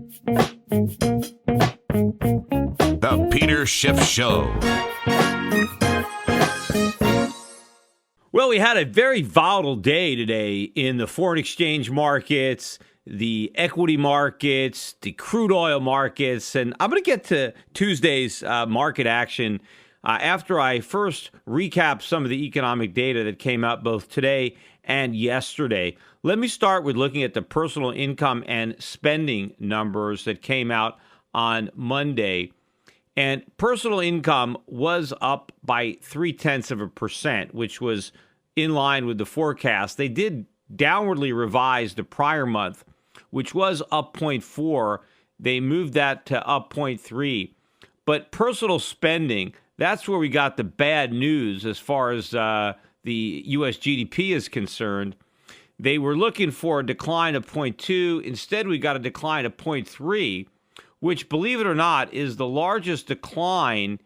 The Peter Schiff Show. Well, we had a very volatile day today in the foreign exchange markets, the equity markets, the crude oil markets, and I'm going to get to Tuesday's market action after I first recap some of the economic data that came out both today and yesterday. Let me start with looking at the personal income and spending numbers that came out on Monday. And personal income was up by 0.3%, which was in line with the forecast. They did downwardly revise the prior month, which was up 0.4. They moved that to up 0.3. But personal spending, that's where we got the bad news as far as the U.S. GDP is concerned. They were looking for a decline of 0.2. Instead, we got a decline of 0.3. which, believe it or not, is the largest decline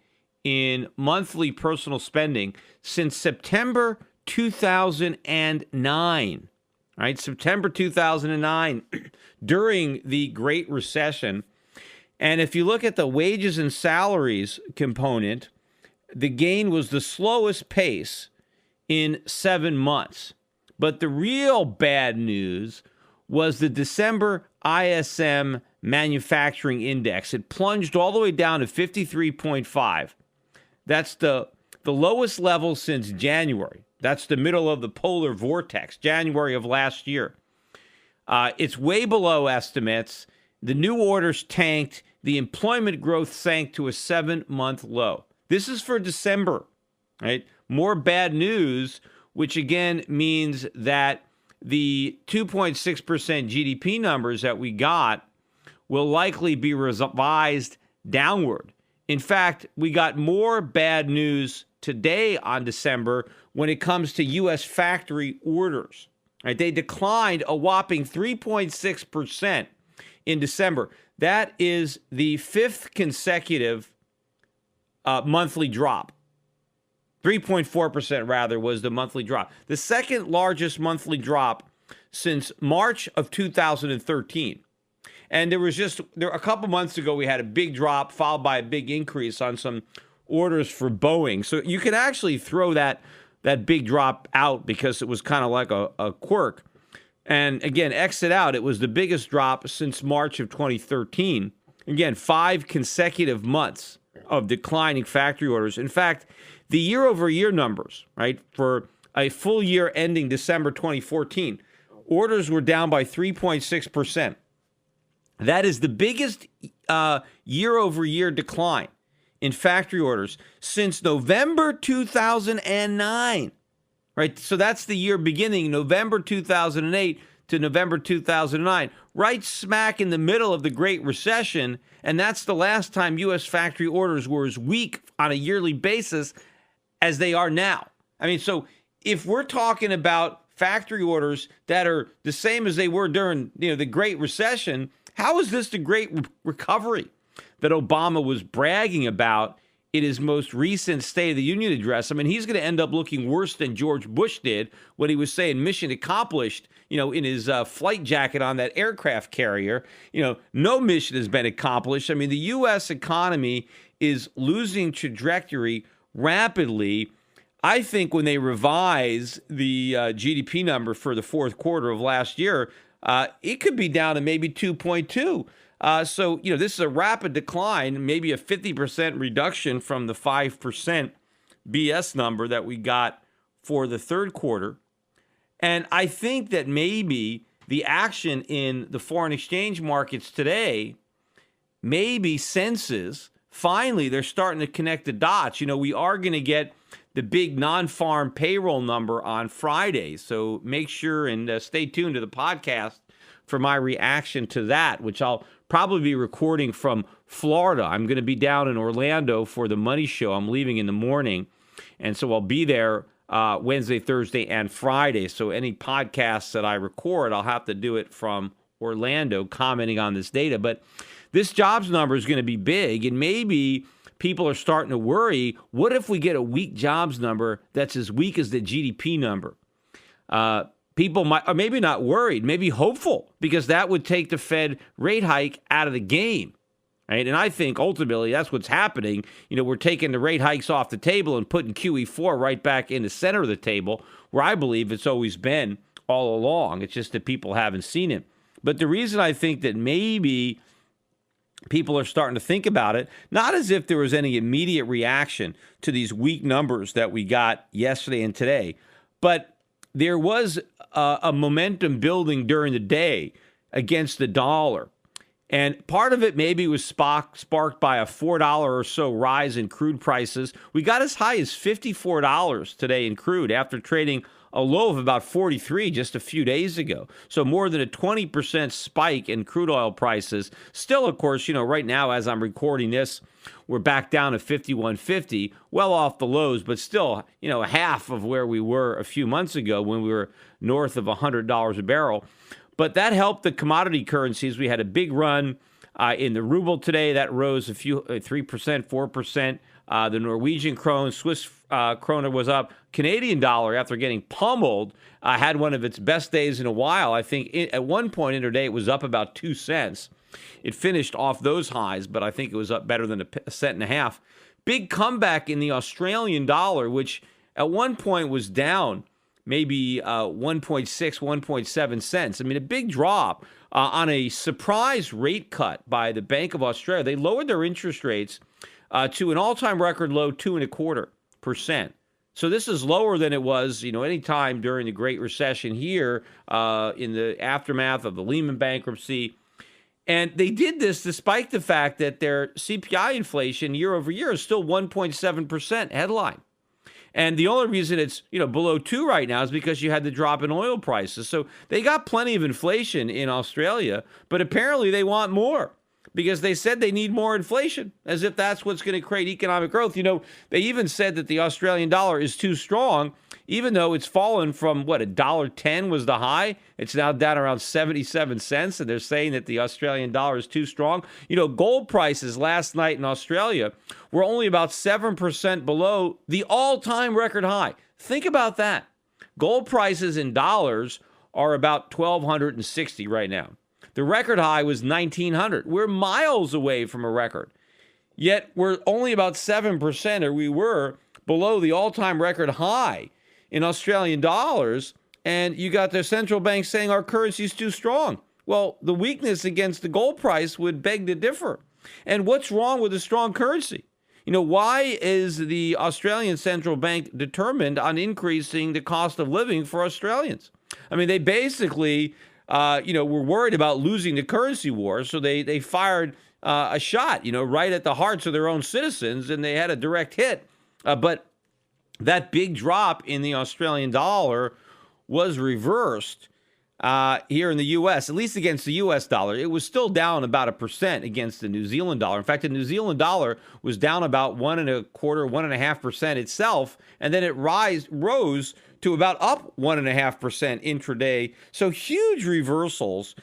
in monthly personal spending since September 2009. Right, September 2009, during the Great Recession. And if you look at the wages and salaries component, the gain was the slowest pace in 7 months. But the real bad news was the December ISM manufacturing index. It plunged all the way down to 53.5. That's the lowest level since January. That's the middle of the polar vortex, January of last year. It's way below estimates. The new orders tanked. The employment growth sank to a 7-month low. This is for December, right? More bad news, which again means that the 2.6% GDP numbers that we got will likely be revised downward. In fact, we got more bad news today on December when it comes to U.S. factory orders. Right? They declined a whopping 3.6% in December. That is the 5th consecutive monthly drop. 3.4% rather was the monthly drop. The second largest monthly drop since March of 2013. And there a couple months ago, we had a big drop followed by a big increase on some orders for Boeing. So you can actually throw that big drop out because it was kind of like a quirk. And again, exit out, it was the biggest drop since March of 2013. Again, 5 consecutive months of declining factory orders. In fact, the year-over-year numbers, right, for a full year ending December 2014, orders were down by 3.6%. That is the biggest year-over-year decline in factory orders since November 2009, right? So that's the year beginning November 2008 to November 2009, right smack in the middle of the Great Recession, and that's the last time U.S. factory orders were as weak on a yearly basis as they are now. I mean, so if we're talking about factory orders that are the same as they were during the Great Recession, how is this the great recovery that Obama was bragging about in his most recent State of the Union address? I mean, he's going to end up looking worse than George Bush did when he was saying mission accomplished, in his flight jacket on that aircraft carrier. No mission has been accomplished. I mean, the U.S. economy is losing trajectory rapidly. I think when they revise the GDP number for the fourth quarter of last year, it could be down to maybe 2.2. So, this is a rapid decline, maybe a 50% reduction from the 5% BS number that we got for the third quarter. And I think that maybe the action in the foreign exchange markets today maybe senses, finally, they're starting to connect the dots. We are going to get the big non-farm payroll number on Friday. So make sure and stay tuned to the podcast for my reaction to that, which I'll probably be recording from Florida. I'm going to be down in Orlando for the Money Show. I'm leaving in the morning. And so I'll be there Wednesday, Thursday, and Friday. So any podcasts that I record, I'll have to do it from Orlando commenting on this data. But this jobs number is going to be big, and maybe people are starting to worry, what if we get a weak jobs number that's as weak as the GDP number? people might, or maybe not worried, maybe hopeful, because that would take the Fed rate hike out of the game. Right? And I think ultimately that's what's happening. We're taking the rate hikes off the table and putting QE4 right back in the center of the table, where I believe it's always been all along. It's just that people haven't seen it. But the reason I think that maybe people are starting to think about it, not as if there was any immediate reaction to these weak numbers that we got yesterday and today, but there was a momentum building during the day against the dollar. And part of it maybe was sparked by a $4 or so rise in crude prices. We got as high as $54 today in crude after trading a low of about 43 just a few days ago. So more than a 20% spike in crude oil prices. Still, of course, right now as I'm recording this, we're back down to 51.50, well off the lows, but still, half of where we were a few months ago when we were north of $100 a barrel. But that helped the commodity currencies. We had a big run in the ruble today. That rose 3%, 4%. The Norwegian krone, Swiss krona was up. Canadian dollar, after getting pummeled, had one of its best days in a while. I think at one point intraday it was up about 2 cents. It finished off those highs, but I think it was up better than a cent and a half. Big comeback in the Australian dollar, which at one point was down maybe 1.6, 1.7 cents. I mean, a big drop on a surprise rate cut by the Bank of Australia. They lowered their interest rates to an all-time record low 2.25%. So this is lower than it was, any time during the Great Recession here in the aftermath of the Lehman bankruptcy. And they did this despite the fact that their CPI inflation year over year is still 1.7% headline. And the only reason it's, below 2 right now is because you had the drop in oil prices. So they got plenty of inflation in Australia, but apparently they want more because they said they need more inflation, as if that's what's going to create economic growth. They even said that the Australian dollar is too strong, even though it's fallen from, $1.10 was the high. It's now down around 77 cents, and they're saying that the Australian dollar is too strong. Gold prices last night in Australia were only about 7% below the all-time record high. Think about that. Gold prices in dollars are about 1,260 right now. The record high was 1,900. We're miles away from a record. Yet we're only about 7%, or we were, below the all-time record high in Australian dollars, and you got the central bank saying our currency is too strong. Well, the weakness against the gold price would beg to differ. And what's wrong with a strong currency? Why is the Australian central bank determined on increasing the cost of living for Australians? I mean, they basically, were worried about losing the currency war, so they fired a shot, right at the hearts of their own citizens, and they had a direct hit. But that big drop in the Australian dollar was reversed here in the U.S., at least against the U.S. dollar. It was still down about 1% against the New Zealand dollar. In fact, the New Zealand dollar was down about 1.25%, 1.5% itself, and then it rose to about up 1.5% intraday. So huge reversals.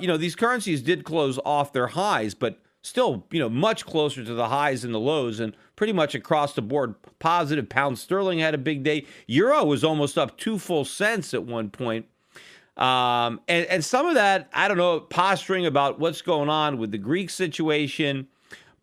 These currencies did close off their highs, but still, much closer to the highs and the lows, and pretty much across the board positive. Pound sterling had a big day. Euro was almost up 2 full cents at one point. And some of that, I don't know, posturing about what's going on with the Greek situation.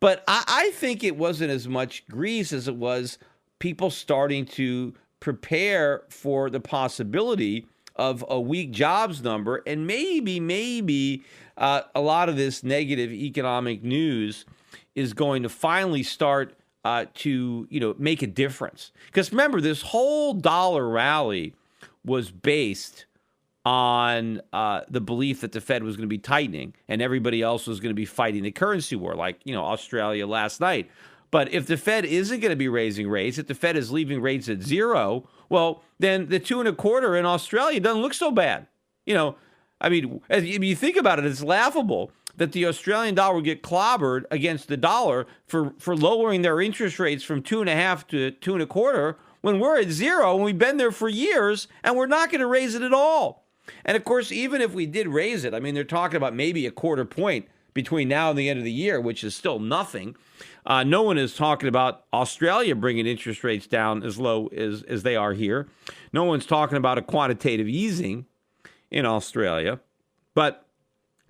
But I think it wasn't as much Greece as it was people starting to prepare for the possibility of a weak jobs number, and maybe a lot of this negative economic news is going to finally start to make a difference. Because remember, this whole dollar rally was based on the belief that the Fed was going to be tightening and everybody else was going to be fighting the currency war, like Australia last night. But if the Fed isn't going to be raising rates, if the Fed is leaving rates at zero, well, then the 2.25 in Australia doesn't look so bad. If you think about it, it's laughable that the Australian dollar would get clobbered against the dollar for lowering their interest rates from 2.5 to 2.25 when we're at zero and we've been there for years and we're not going to raise it at all. And of course, even if we did raise it, they're talking about maybe a 0.25 point between now and the end of the year, which is still nothing. No one is talking about Australia bringing interest rates down as low as they are here. No one's talking about a quantitative easing in Australia. But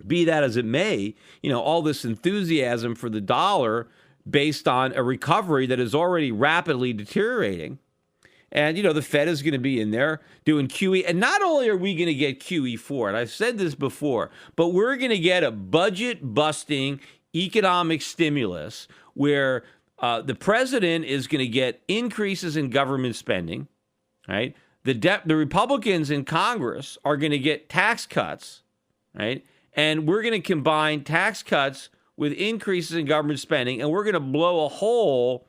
be that as it may, all this enthusiasm for the dollar based on a recovery that is already rapidly deteriorating. And, the Fed is going to be in there doing QE. And not only are we going to get QE for it, I've said this before, but we're going to get a budget-busting economic stimulus where the president is going to get increases in government spending, right? The Republicans in Congress are going to get tax cuts, right? And we're going to combine tax cuts with increases in government spending, and we're going to blow a hole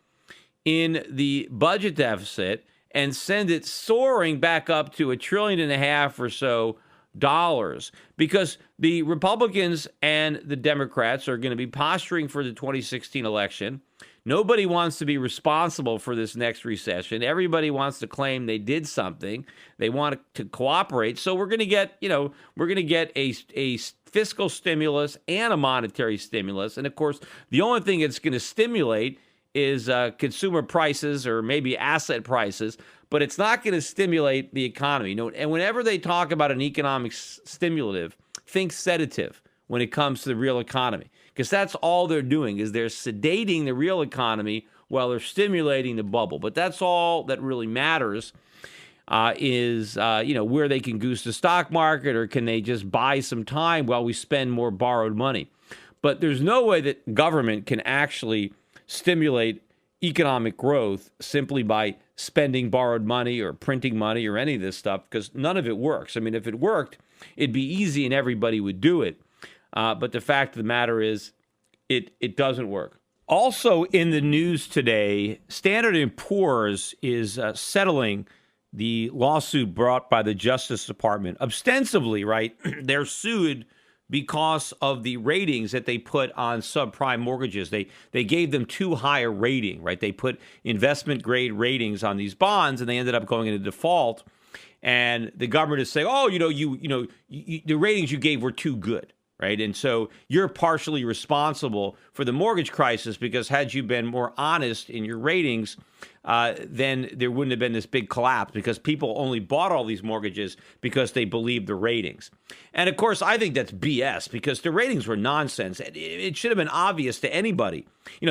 in the budget deficit and send it soaring back up to $1.5 trillion or so dollars, because the Republicans and the Democrats are going to be posturing for the 2016 election. Nobody wants to be responsible for this next recession. Everybody wants to claim they did something. They want to cooperate. So we're going to get, a fiscal stimulus and a monetary stimulus. And of course, the only thing it's going to stimulate is consumer prices or maybe asset prices, but it's not going to stimulate the economy. And whenever they talk about an economic stimulative, think sedative when it comes to the real economy, because that's all they're doing is they're sedating the real economy while they're stimulating the bubble. But that's all that really matters is where they can goose the stock market, or can they just buy some time while we spend more borrowed money. But there's no way that government can actually stimulate economic growth simply by spending borrowed money or printing money or any of this stuff, because none of it works. I mean, if it worked, it'd be easy and everybody would do it. But the fact of the matter is it doesn't work. Also in the news today, Standard & Poor's is settling the lawsuit brought by the Justice Department. Ostensibly, right, they're sued because of the ratings that they put on subprime mortgages. They gave them too high a rating, right? They put investment grade ratings on these bonds, and they ended up going into default. And the government is saying, the ratings you gave were too good, right? And so you're partially responsible for the mortgage crisis, because had you been more honest in your ratings, then there wouldn't have been this big collapse, because people only bought all these mortgages because they believed the ratings. And of course, I think that's BS, because the ratings were nonsense. It should have been obvious to anybody.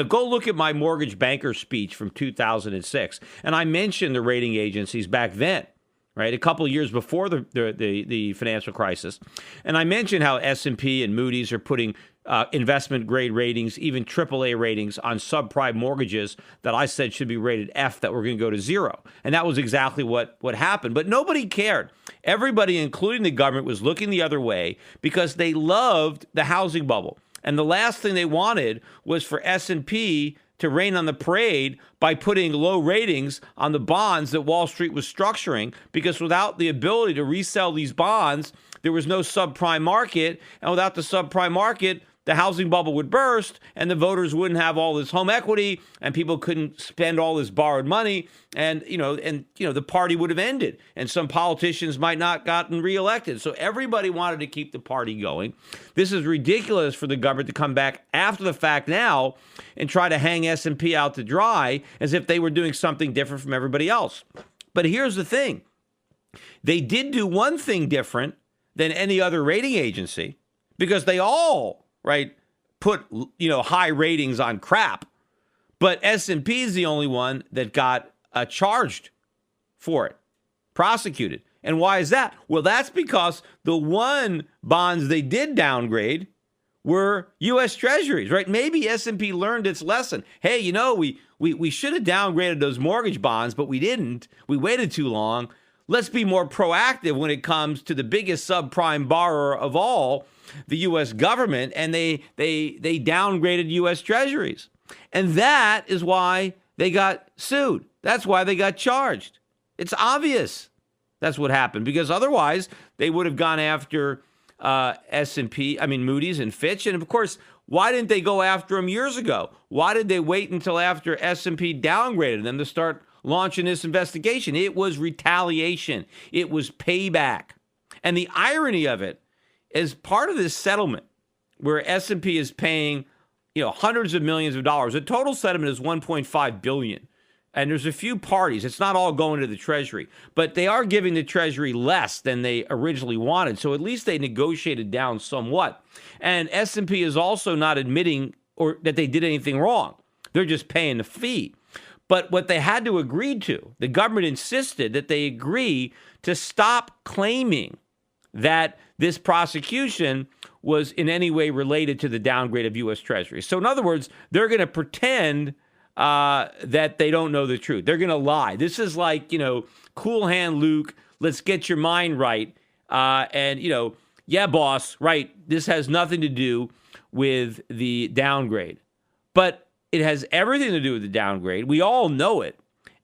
Go look at my mortgage banker speech from 2006. And I mentioned the rating agencies back then, right? A couple of years before the financial crisis. And I mentioned how S&P and Moody's are putting investment grade ratings, even AAA ratings on subprime mortgages that I said should be rated F, that were going to go to 0. And that was exactly what happened. But nobody cared. Everybody, including the government, was looking the other way because they loved the housing bubble. And the last thing they wanted was for S&P to rain on the parade by putting low ratings on the bonds that Wall Street was structuring, because without the ability to resell these bonds, there was no subprime market. And without the subprime market, the housing bubble would burst, and the voters wouldn't have all this home equity, and people couldn't spend all this borrowed money, and the party would have ended, and some politicians might not gotten reelected. So everybody wanted to keep the party going. This is ridiculous for the government to come back after the fact now and try to hang S&P out to dry as if they were doing something different from everybody else. But here's the thing. They did do one thing different than any other rating agency, because they all put high ratings on crap, but S&P is the only one that got charged for it, prosecuted. And why is that? Well, that's because the one bonds they did downgrade were U.S. Treasuries, right? Maybe S&P learned its lesson. Hey, we should have downgraded those mortgage bonds, but we didn't. We waited too long. Let's be more proactive when it comes to the biggest subprime borrower of all, the U.S. government, and they downgraded U.S. Treasuries. And that is why they got sued. That's why they got charged. It's obvious that's what happened, because otherwise they would have gone after Moody's and Fitch. And of course, why didn't they go after them years ago? Why did they wait until after S&P downgraded them to start launching this investigation? It was retaliation. It was payback. And the irony of it is, part of this settlement where S&P is paying, hundreds of millions of dollars. The total settlement is $1.5 billion. And there's a few parties. It's not all going to the Treasury, but they are giving the Treasury less than they originally wanted. So at least they negotiated down somewhat. And S&P is also not admitting or that they did anything wrong. They're just paying the fee. But what they had to agree to, the government insisted that they agree to stop claiming that this prosecution was in any way related to the downgrade of U.S. Treasury. So in other words, they're going to pretend that they don't know the truth. They're going to lie. This is like, cool hand Luke, let's get your mind right. Yeah, boss, right. This has nothing to do with the downgrade. But it has everything to do with the downgrade. We all know it.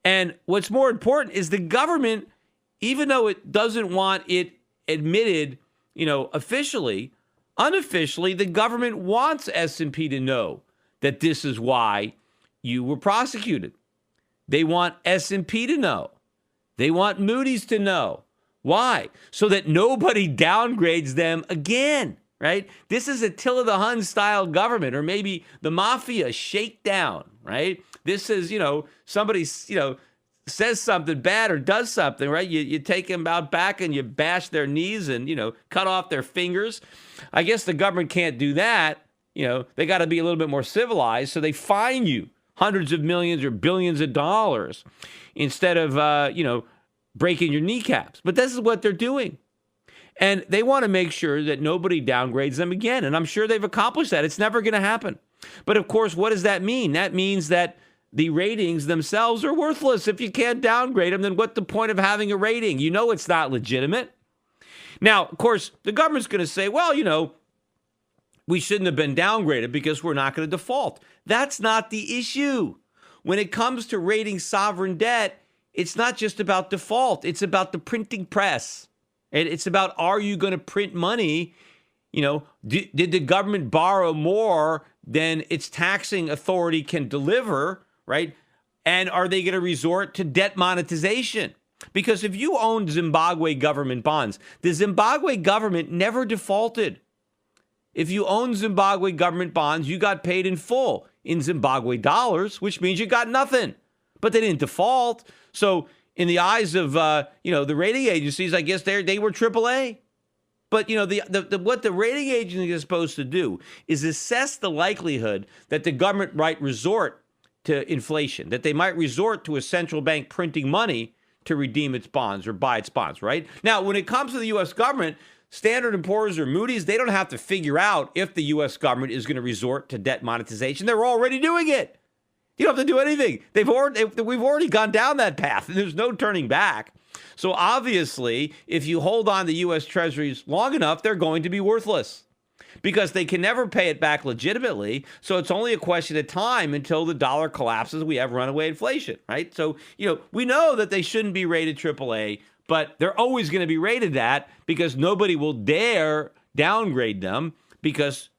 And what's more important is the government, even though it doesn't want it admitted, officially, unofficially, the government wants S&P to know that this is why you were prosecuted. They want S&P to know. They want Moody's to know. Why? So that nobody downgrades them again, right? This is Attila the Hun style government, or maybe the mafia shakedown, right? This is, somebody, says something bad or does something, right? You take them out back and you bash their knees and, cut off their fingers. I guess the government can't do that. They got to be a little bit more civilized. So they fine you hundreds of millions or billions of dollars instead of, breaking your kneecaps. But this is what they're doing. And they want to make sure that nobody downgrades them again. And I'm sure they've accomplished that. It's never going to happen. But of course, what does that mean? That means that the ratings themselves are worthless. If you can't downgrade them, then what's the point of having a rating? It's not legitimate. Now, of course, the government's going to say, well, we shouldn't have been downgraded because we're not going to default. That's not the issue. When it comes to rating sovereign debt, it's not just about default. It's about the printing press. And it's about, are you going to print money? Did the government borrow more than its taxing authority can deliver, right? And are they going to resort to debt monetization? Because if you owned Zimbabwe government bonds, the Zimbabwe government never defaulted. If you own Zimbabwe government bonds, you got paid in full in Zimbabwe dollars, which means you got nothing. But they didn't default. So in the eyes of, the rating agencies, I guess they were AAA. But, what the rating agency is supposed to do is assess the likelihood that the government might resort to inflation, that they might resort to a central bank printing money to redeem its bonds or buy its bonds, right? Now, when it comes to the U.S. government, Standard & Poor's or Moody's, they don't have to figure out if the U.S. government is going to resort to debt monetization. They're already doing it. You don't have to do anything. We've already gone down that path, and there's no turning back. So obviously, if you hold on to U.S. Treasuries long enough, they're going to be worthless because they can never pay it back legitimately. So it's only a question of time until the dollar collapses. We have runaway inflation, right? So, we know that they shouldn't be rated AAA, but they're always going to be rated that because nobody will dare downgrade them because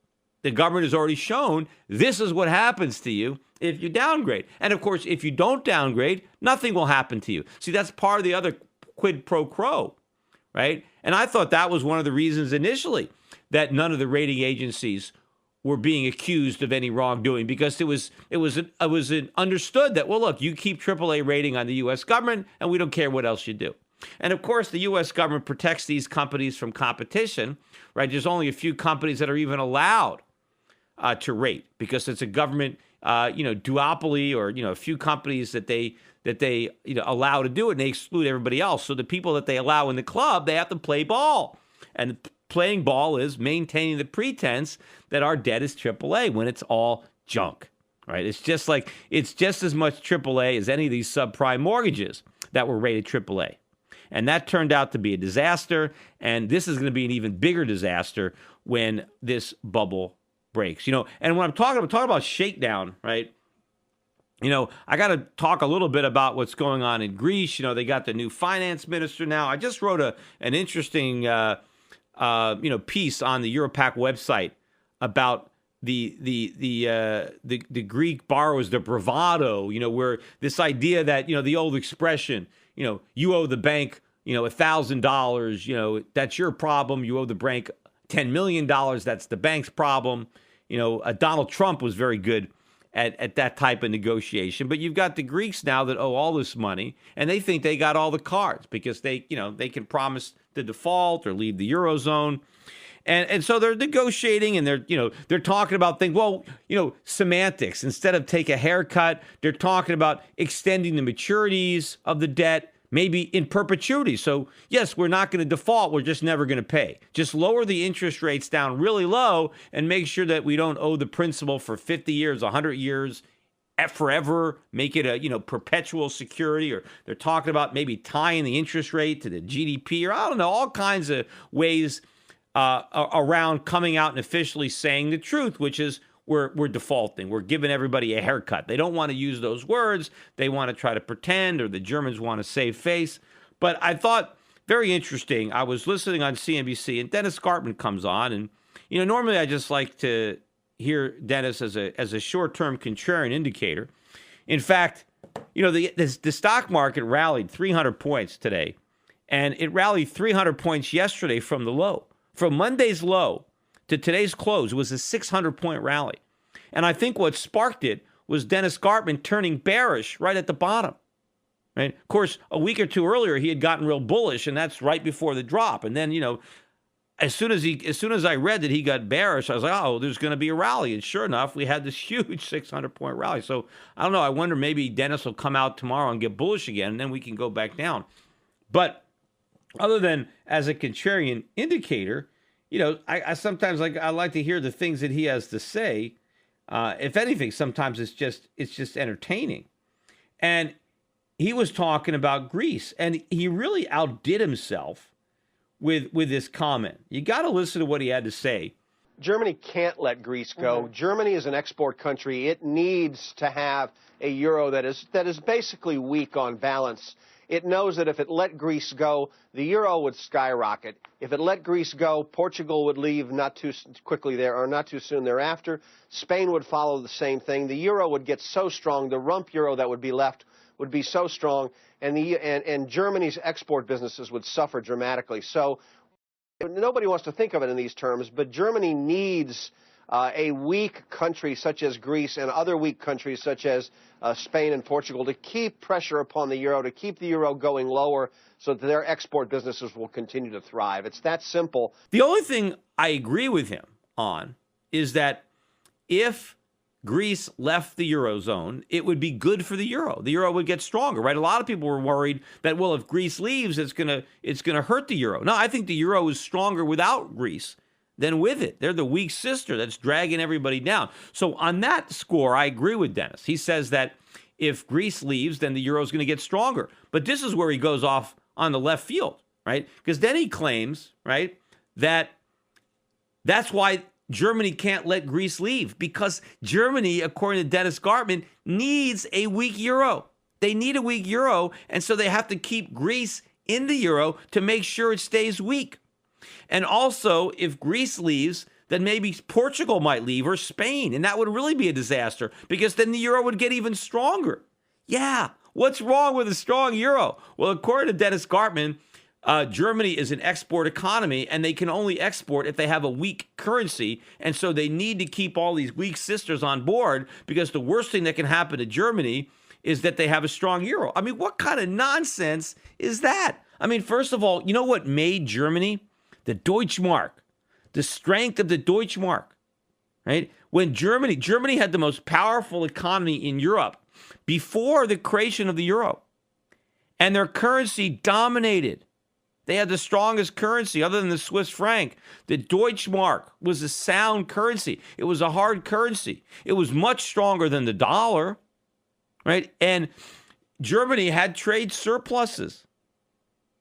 the government has already shown this is what happens to you if you downgrade. And of course, if you don't downgrade, nothing will happen to you. See, that's part of the other quid pro quo, right? And I thought that was one of the reasons initially that none of the rating agencies were being accused of any wrongdoing because it was understood that, well, look, you keep AAA rating on the U.S. government and we don't care what else you do. And of course, the U.S. government protects these companies from competition, right? There's only a few companies that are even allowed to rate because it's a government, duopoly or, a few companies that they allow to do it and they exclude everybody else. So the people that they allow in the club, they have to play ball. And playing ball is maintaining the pretense that our debt is AAA when it's all junk, right? It's just as much AAA as any of these subprime mortgages that were rated AAA. And that turned out to be a disaster. And this is going to be an even bigger disaster when this bubble breaks. And when I'm talking about shakedown, right? I got to talk a little bit about what's going on in Greece. They got the new finance minister now. I just wrote an interesting, piece on the Europac website about the Greek borrowers, the bravado. Where this idea that the old expression, you owe the bank, $1,000. That's your problem. You owe the bank $10 million, that's the bank's problem. Donald Trump was very good at that type of negotiation. But you've got the Greeks now that owe all this money, and they think they got all the cards because they can promise the default or leave the Eurozone. And so they're negotiating, and they're talking about things. Well, semantics. Instead of take a haircut, they're talking about extending the maturities of the debt, maybe in perpetuity. So yes, we're not going to default. We're just never going to pay. Just lower the interest rates down really low and make sure that we don't owe the principal for 50 years, 100 years, forever. Make it a perpetual security. Or they're talking about maybe tying the interest rate to the GDP, or I don't know, all kinds of ways around coming out and officially saying the truth, which is we're defaulting. We're giving everybody a haircut. They don't want to use those words. They want to try to pretend, or the Germans want to save face. But I thought very interesting. I was listening on CNBC, and Dennis Gartman comes on, and normally I just like to hear Dennis as a short-term contrarian indicator. In fact, the stock market rallied 300 points today, and it rallied 300 points yesterday from the low. From Monday's low to today's close was a 600-point rally. And I think what sparked it was Dennis Gartman turning bearish right at the bottom. Right? Of course, a week or two earlier, he had gotten real bullish, and that's right before the drop. And then, as soon as I read that he got bearish, I was like, oh, there's going to be a rally. And sure enough, we had this huge 600-point rally. So I don't know. I wonder maybe Dennis will come out tomorrow and get bullish again, and then we can go back down. But other than as a contrarian indicator, I sometimes I like to hear the things that he has to say. If anything, sometimes it's just entertaining. And he was talking about Greece, and he really outdid himself with this comment. You got to listen to what he had to say. Germany can't let Greece go. Mm-hmm. Germany is an export country. It needs to have a euro that is basically weak on balance. It knows that if it let Greece go, the euro would skyrocket. If it let Greece go, Portugal would leave not too quickly there, or not too soon thereafter. Spain would follow the same thing. The euro would get so strong, the rump euro that would be left would be so strong, and Germany's export businesses would suffer dramatically. So nobody wants to think of it in these terms, but Germany needs a weak country such as Greece and other weak countries such as Spain and Portugal to keep pressure upon the euro, to keep the euro going lower so that their export businesses will continue to thrive. It's that simple. The only thing I agree with him on is that if Greece left the Eurozone, it would be good for the euro. The euro would get stronger, right? A lot of people were worried that, well, if Greece leaves, it's gonna hurt the euro. No, I think the euro is stronger without Greece than with it. They're the weak sister that's dragging everybody down. So on that score, I agree with Dennis. He says that if Greece leaves, then the euro is going to get stronger. But this is where he goes off on the left field, right? Because then he claims, right, that that's why Germany can't let Greece leave, because Germany, according to Dennis Gartman, needs a weak euro. They need a weak euro, and so they have to keep Greece in the euro to make sure it stays weak. And also, if Greece leaves, then maybe Portugal might leave, or Spain, and that would really be a disaster, because then the euro would get even stronger. Yeah, what's wrong with a strong euro? Well, according to Dennis Gartman, Germany is an export economy, and they can only export if they have a weak currency, and so they need to keep all these weak sisters on board, because the worst thing that can happen to Germany is that they have a strong euro. I mean, what kind of nonsense is that? I mean, first of all, you know what made Germany? The Deutschmark, the strength of the Deutschmark, right? When Germany had the most powerful economy in Europe before the creation of the euro, and their currency dominated. They had the strongest currency other than the Swiss franc. The Deutschmark was a sound currency. It was a hard currency. It was much stronger than the dollar, right? And Germany had trade surpluses.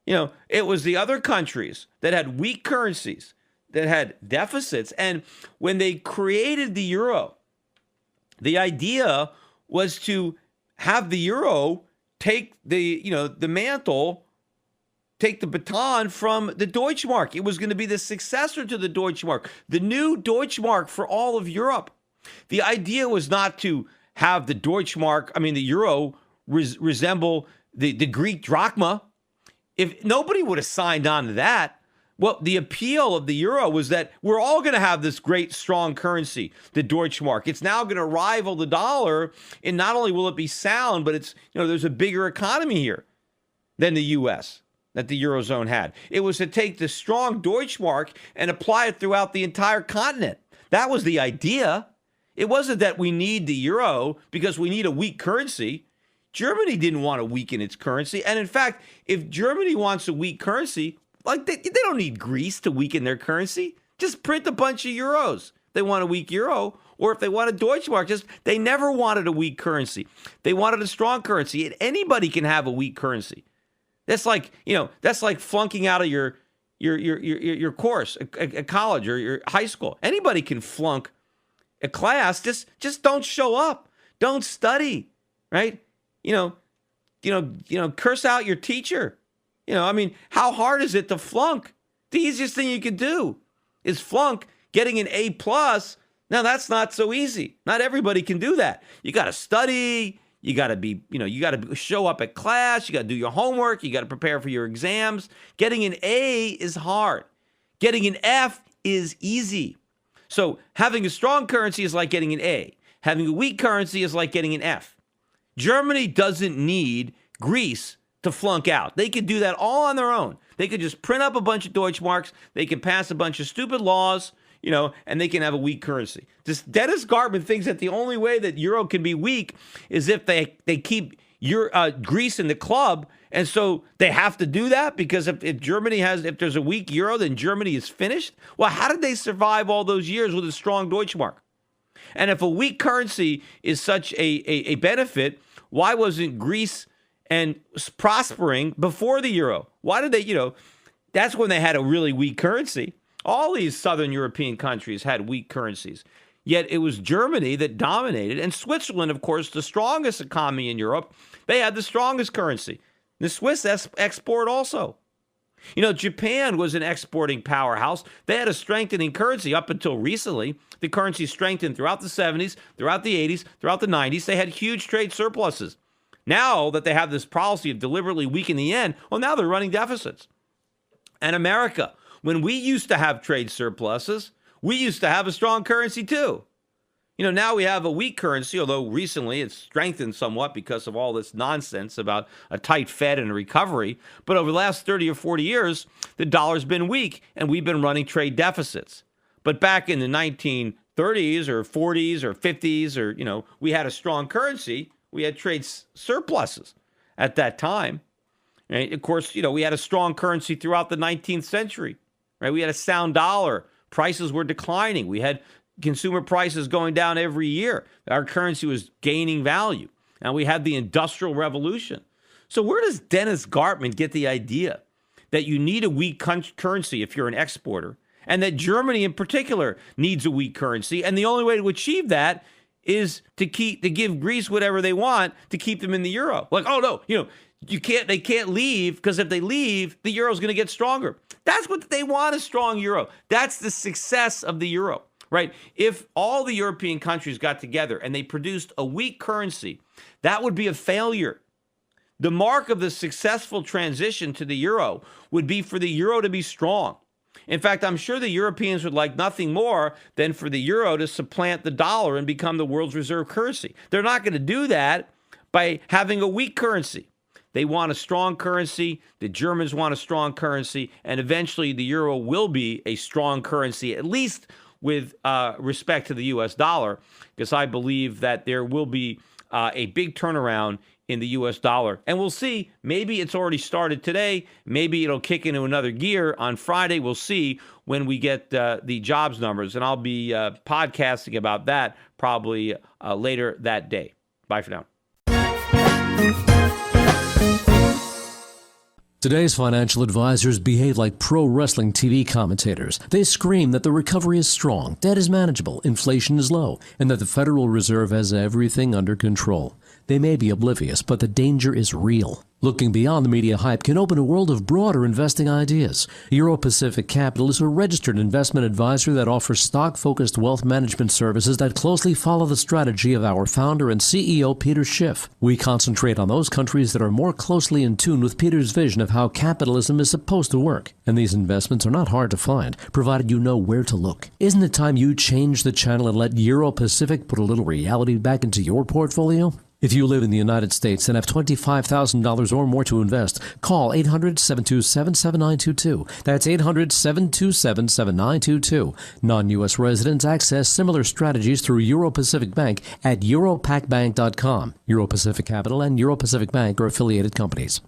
You know, it was the other countries that had weak currencies, that had deficits. And when they created the euro, the idea was to have the euro take the mantle, take the baton from the Deutschmark. It was going to be the successor to the Deutschmark, the new Deutschmark for all of Europe. The idea was not to have the the euro resemble the Greek drachma. If nobody would have signed on to that, Well, the appeal of the euro was that we're all going to have this great, strong currency, the Deutschmark. It's now going to rival the dollar, and not only will it be sound, but it's, there's a bigger economy here than the U.S. that the Eurozone had. It was to take the strong Deutschmark and apply it throughout the entire continent. That was the idea. It wasn't that we need the euro because we need a weak currency. Germany didn't want to weaken its currency. And in fact, if Germany wants a weak currency, like they don't need Greece to weaken their currency. Just print a bunch of euros. They want a weak euro, or if they want a Deutschmark, they never wanted a weak currency. They wanted a strong currency. And anybody can have a weak currency. That's like flunking out of your course at college or your high school. Anybody can flunk a class. Just don't show up. Don't study, right? Curse out your teacher. How hard is it to flunk? The easiest thing you could do is flunk. Getting an A+. Now, that's not so easy. Not everybody can do that. You got to study. You got to be, you got to show up at class. You got to do your homework. You got to prepare for your exams. Getting an A is hard. Getting an F is easy. So having a strong currency is like getting an A. Having a weak currency is like getting an F. Germany doesn't need Greece to flunk out. They could do that all on their own. They could just print up a bunch of Deutschmarks. They can pass a bunch of stupid laws, and they can have a weak currency. Dennis Gartman thinks that the only way that euro can be weak is if they keep Greece in the club. And so they have to do that because if there's a weak euro, then Germany is finished. Well, how did they survive all those years with a strong Deutschmark? And if a weak currency is such a benefit, why wasn't Greece and prospering before the euro? Why did they, that's when they had a really weak currency. All these southern European countries had weak currencies. Yet it was Germany that dominated. And Switzerland, of course, the strongest economy in Europe, they had the strongest currency. The Swiss export also. Japan was an exporting powerhouse. They had a strengthening currency up until recently. The currency strengthened throughout the 70s, throughout the 80s, throughout the 90s. They had huge trade surpluses. Now that they have this policy of deliberately weakening the yen, well, now they're running deficits. And America, when we used to have trade surpluses, we used to have a strong currency too. Now we have a weak currency, although recently it's strengthened somewhat because of all this nonsense about a tight Fed and a recovery. But over the last 30 or 40 years, the dollar's been weak and we've been running trade deficits. But back in the 1930s or 40s or 50s, or, we had a strong currency. We had trade surpluses at that time. Right? Of course, we had a strong currency throughout the 19th century. Right? We had a sound dollar. Prices were declining. We had consumer prices going down every year. Our currency was gaining value. And we had the Industrial Revolution. So where does Dennis Gartman get the idea that you need a weak currency if you're an exporter, and that Germany in particular needs a weak currency, and the only way to achieve that is to give Greece whatever they want to keep them in the euro? Like, oh no, they can't leave, because if they leave, the euro is going to get stronger. That's what they want, a strong euro. That's the success of the euro. Right? If all the European countries got together and they produced a weak currency, that would be a failure. The mark of the successful transition to the euro would be for the euro to be strong. In fact, I'm sure the Europeans would like nothing more than for the euro to supplant the dollar and become the world's reserve currency. They're not going to do that by having a weak currency. They want a strong currency. The Germans want a strong currency. And eventually the euro will be a strong currency, at least with respect to the U.S. dollar, because I believe that there will be a big turnaround in the U.S. dollar. And we'll see. Maybe it's already started today. Maybe it'll kick into another gear on Friday. We'll see when we get the jobs numbers. And I'll be podcasting about that probably later that day. Bye for now. Today's financial advisors behave like pro wrestling TV commentators. They scream that the recovery is strong, debt is manageable, inflation is low, and that the Federal Reserve has everything under control. They may be oblivious, but the danger is real. Looking beyond the media hype can open a world of broader investing ideas. Euro Pacific Capital is a registered investment advisor that offers stock-focused wealth management services that closely follow the strategy of our founder and CEO, Peter Schiff. We concentrate on those countries that are more closely in tune with Peter's vision of how capitalism is supposed to work. And these investments are not hard to find, provided you know where to look. Isn't it time you change the channel and let Euro Pacific put a little reality back into your portfolio? If you live in the United States and have $25,000 or more to invest, call 800-727-7922. That's 800-727-7922. Non-U.S. residents access similar strategies through Euro Pacific Bank at europacbank.com. Euro Pacific Capital and Euro Pacific Bank are affiliated companies.